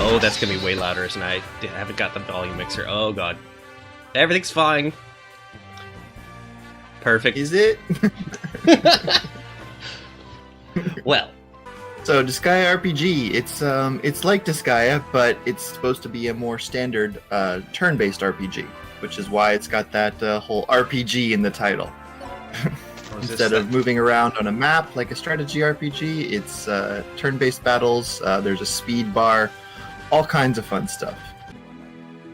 Oh, that's gonna be way louder, isn't it? I haven't got the volume mixer. Oh god. Everything's fine. Perfect. Is it? Well. So Disgaea RPG, it's like Disgaea, but it's supposed to be a more standard turn-based RPG, which is why it's got that whole RPG in the title. Instead of moving around on a map like a strategy RPG, it's turn-based battles. There's a speed bar, all kinds of fun stuff.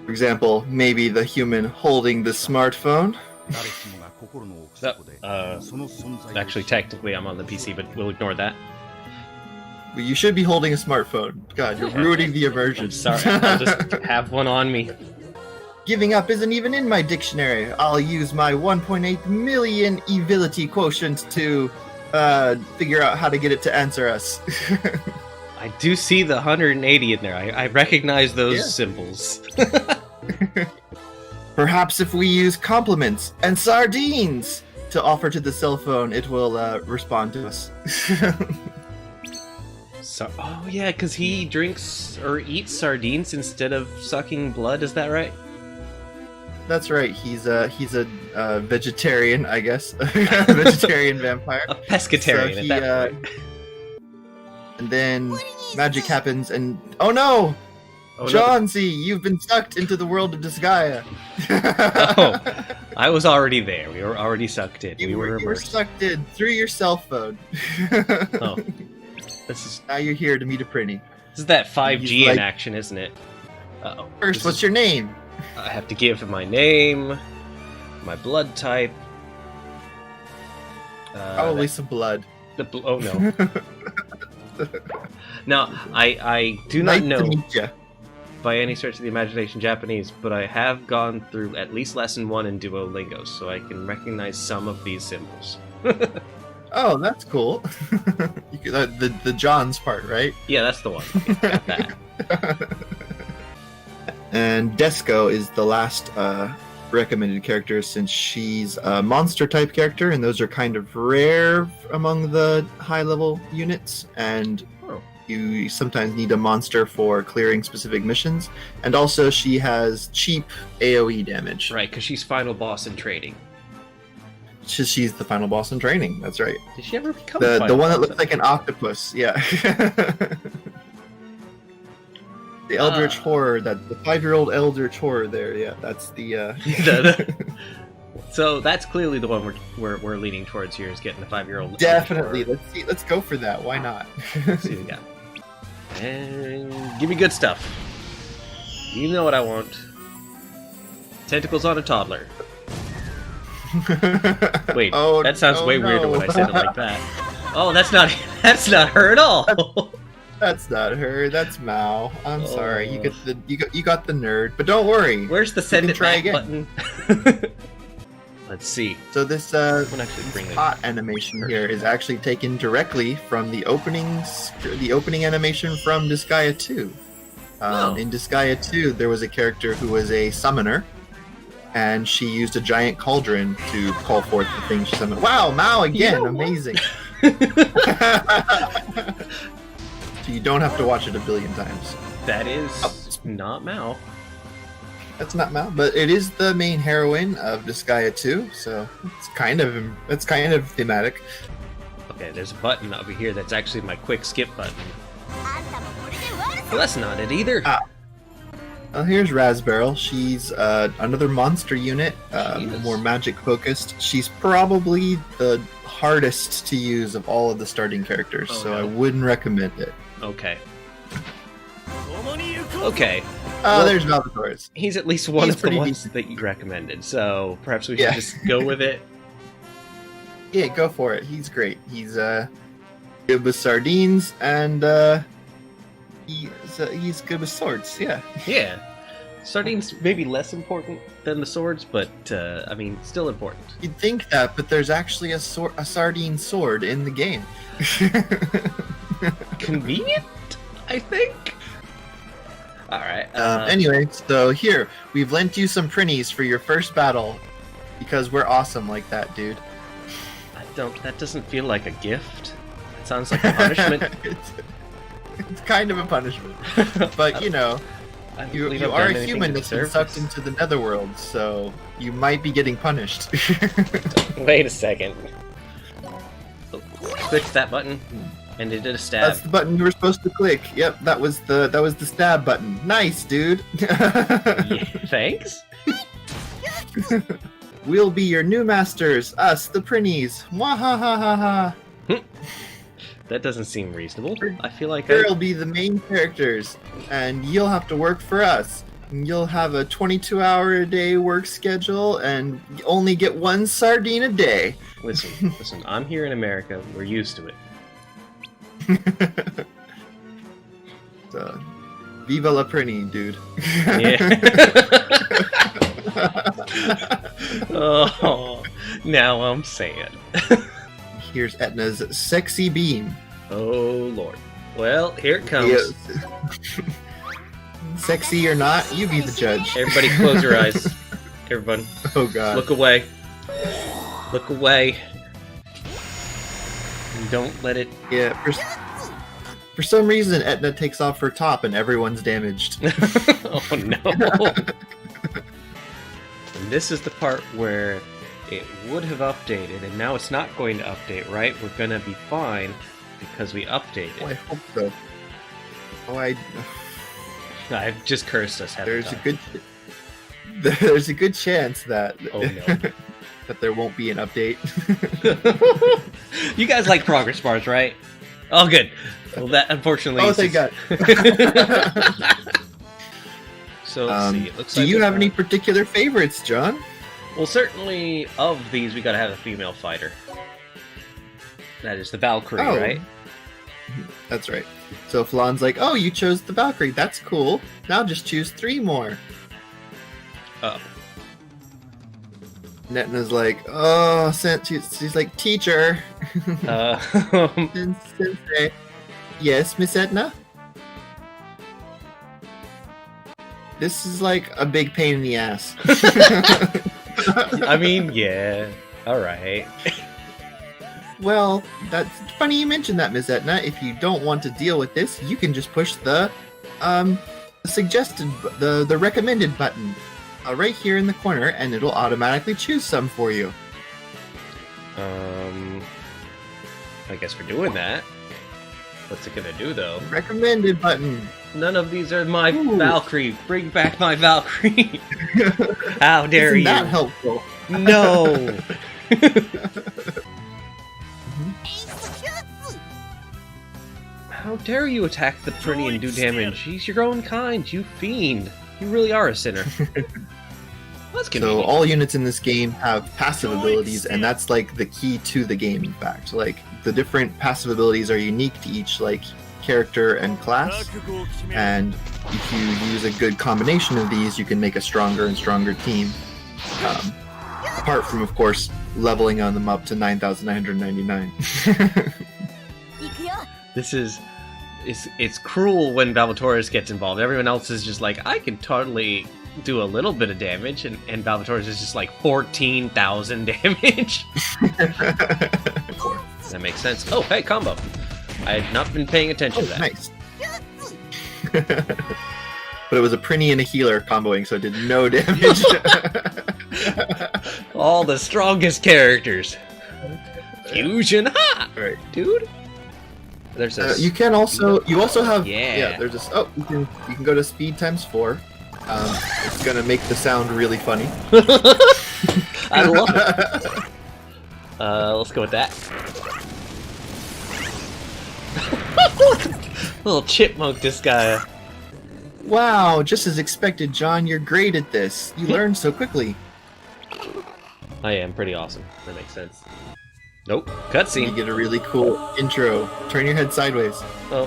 For example, maybe the human holding the smartphone. Actually, technically, I'm on the PC, but we'll ignore that. Well, you should be holding a smartphone. God, you're ruining the immersion. I'm sorry, I'll just have one on me. Giving up isn't even in my dictionary. I'll use my 1.8 million evility quotient to figure out how to get it to answer us. I do see the 180 in there. I recognize those symbols. Perhaps if we use compliments and sardines to offer to the cell phone, it will respond to us. Oh yeah, because he drinks or eats sardines instead of sucking blood. Is that right? That's right. He's a vegetarian, I guess. A vegetarian vampire. A pescatarian so at that point. And then magic happens, and oh no! Oh, Johnsy, you've been sucked into the world of Disgaea. Oh, I was already there. We were already sucked in. You were sucked in through your cell phone. Oh, this is now you're here to meet a Prinny. This is that 5G in action, isn't it? Uh-oh. First, what's your name? I have to give my name, my blood type. Probably some blood. Oh no. Now, I do not know by any stretch of the imagination Japanese, but I have gone through at least lesson 1 in Duolingo, so I can recognize some of these symbols. Oh, that's cool. the John's part, right? Yeah, that's the one. Got that. And Desco is the last recommended character, since she's a monster type character, and those are kind of rare among the high level units, and you sometimes need a monster for clearing specific missions. And also she has cheap AoE damage. Right, because she's final boss in training. She's the final boss in training, that's right. Did she ever become the one that looks like an octopus? Yeah. The Eldritch Horror, the 5-year-old Eldritch Horror there, yeah, that's the... So that's clearly the one we're leaning towards here, is getting the 5-year-old. Definitely, let's go for that, why not? Let's see what we got. And give me good stuff. You know what I want. Tentacles on a toddler. Wait, that sounds way weirder when I said it like that. Oh, that's not her at all. That's not her. That's Mao. I'm sorry. You got the nerd, but don't worry. Where's the send it back button? Let's see. So this hot animation here is actually taken directly from the opening animation from Disgaea 2. In Disgaea 2, there was a character who was a summoner, and she used a giant cauldron to call forth the thing she summoned. Wow, Mao again! Amazing. So you don't have to watch it a billion times. That is not Mao. That's not Mao, but it is the main heroine of Disgaea 2, so it's kind of thematic. Okay, there's a button over here that's actually my quick skip button. Well, that's not it either. Well, here's Raspberry. She's another monster unit, more magic focused. She's probably the hardest to use of all of the starting characters, I wouldn't recommend it. Okay. Okay. Well, there's Valvators. He's at least one of the ones that you recommended, so perhaps we should just go with it. Yeah, go for it. He's great. He's good with sardines, and he's good with swords. Yeah. Yeah. Sardines maybe less important than the swords, but I mean, still important. You'd think that, but there's actually a sardine sword in the game. Convenient, I think. All right. Anyway, so here we've lent you some prinnies for your first battle because we're awesome like that, dude. That doesn't feel like a gift. It sounds like a punishment. It's kind of a punishment. But, you know, you are a human that's been sucked into the netherworld, so you might be getting punished. Wait a second. Click that button, and it did a stab. That's the button you were supposed to click. Yep, that was the stab button. Nice, dude. Yeah, thanks. We'll be your new masters, us, the Prinnies. Mwahahaha. That doesn't seem reasonable. I feel like We'll be the main characters, and you'll have to work for us. You'll have a 22-hour-a-day work schedule, and you only get one sardine a day. Listen. I'm here in America. We're used to it. So, viva la Prinny, dude. Yeah. Oh, now I'm sad. Here's Etna's sexy beam. Oh lord. Well, here it comes. Yes. Sexy or not, you be the judge. Everybody close your eyes. Everyone. Oh god. Look away. Look away. And don't let it... Yeah, for some reason Etna takes off her top and everyone's damaged. Oh no. And this is the part where it would have updated, and now it's not going to update, right? We're gonna be fine because we updated. Oh, I hope so. Oh, I've just cursed us. There's a good chance that Oh no. that there won't be an update. You guys like progress bars, right? Oh, good. Well, that unfortunately. Oh, thank God. So let's see. It looks do like you have any particular favorites, John? Well, certainly of these, we gotta have a female fighter. That is the Valkyrie, right? That's right. So Flan's like, "Oh, you chose the Valkyrie. That's cool. Now just choose 3 more." Oh. Netna's like, "Oh, she's like, teacher." Sensei. Yes, Miss Etna? This is like a big pain in the ass. I mean, yeah. Alright. Well, that's funny you mentioned that, Miss Etna. If you don't want to deal with this, you can just push the the recommended button right here in the corner, and it'll automatically choose some for you. I guess we're doing that. What's it gonna do, though? Recommended button. None of these are my Valkyrie. Bring back my Valkyrie. How dare you? Isn't that helpful? No. How dare you attack the Prinny and do damage? He's your own kind, you fiend. You really are a sinner. That's convenient. So all units in this game have passive abilities, and that's like the key to the game, in fact. Like, the different passive abilities are unique to each like character and class, and if you use a good combination of these, you can make a stronger and stronger team. Apart from, of course, leveling on them up to 9,999. This is... It's cruel when Valvatorez gets involved. Everyone else is just like, I can totally do a little bit of damage, and Valvatorez is just like 14,000 damage. That makes sense. Oh, hey, combo. I had not been paying attention to that. Nice. But it was a Prinny and a healer comboing, so it did no damage. All the strongest characters. Fusion, ha! Right, dude. There's a you also have yeah. There's this. Oh, you can go to speed times 4. It's gonna make the sound really funny. I love it. Let's go with that. Little chipmunk, this guy. Wow, just as expected, John. You're great at this. You learn so quickly. I am pretty awesome. That makes sense. Nope. Cutscene. You get a really cool intro. Turn your head sideways. Oh,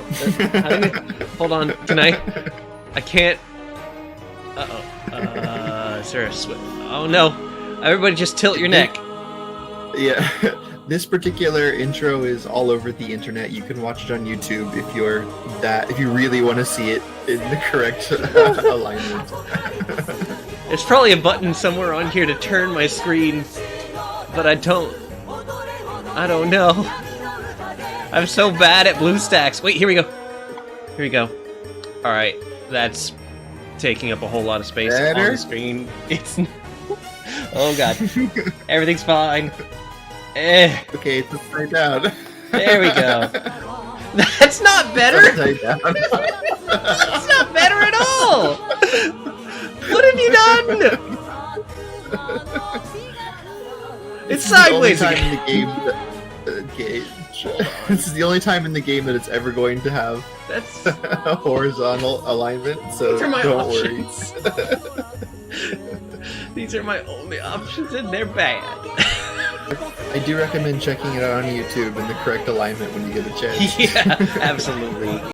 hold on. Can I? I can't. Uh-oh. Is there a switch? Oh no! Everybody just tilt your neck. Yeah. This particular intro is all over the internet. You can watch it on YouTube if you really want to see it in the correct alignment. There's probably a button somewhere on here to turn my screen, but I don't know. I'm so bad at BlueStacks. Wait, here we go. Here we go. Alright, that's taking up a whole lot of space on the screen. It's... Oh god. Everything's fine. Okay, it's upside down. There we go. That's not better! Upside down. That's not better at all! What have you done? It's sideways again. This is the only time in the game that it's ever going to have That's... a horizontal alignment, so These are my don't options. These are my only options, and they're bad. I do recommend checking it out on YouTube in the correct alignment when you get a chance. Yeah, absolutely.